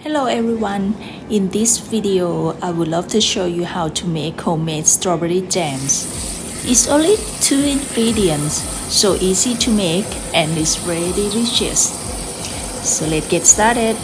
Hello everyone, in this video I would love to show you how to make homemade strawberry jams. It's only 2 ingredients, so easy to make and it's very delicious. So let's get started.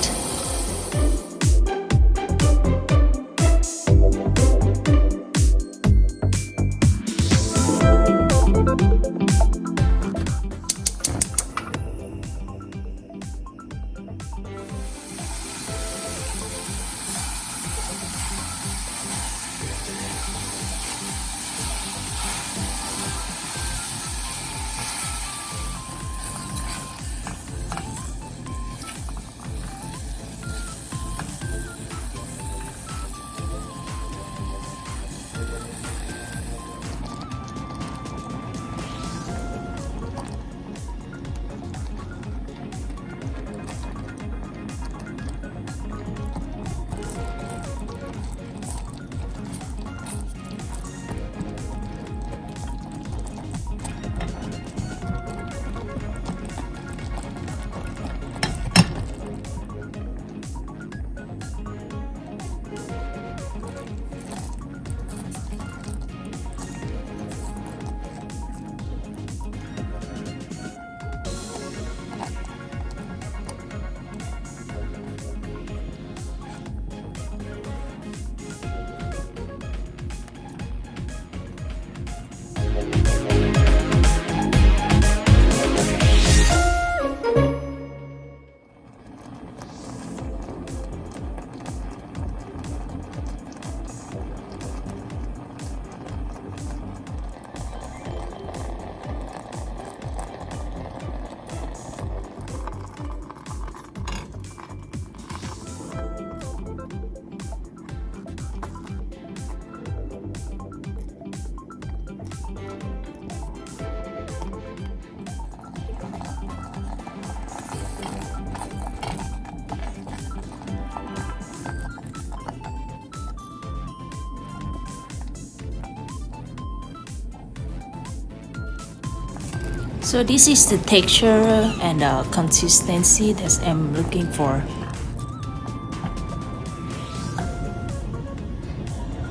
So this is the texture and the consistency that I'm looking for.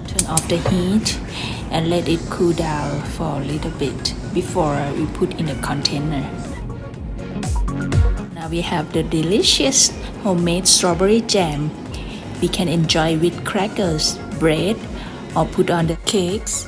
Turn off the heat and let it cool down for a little bit before we put in the container. Now we have the delicious homemade strawberry jam. We can enjoy with crackers, bread, or put on the cakes.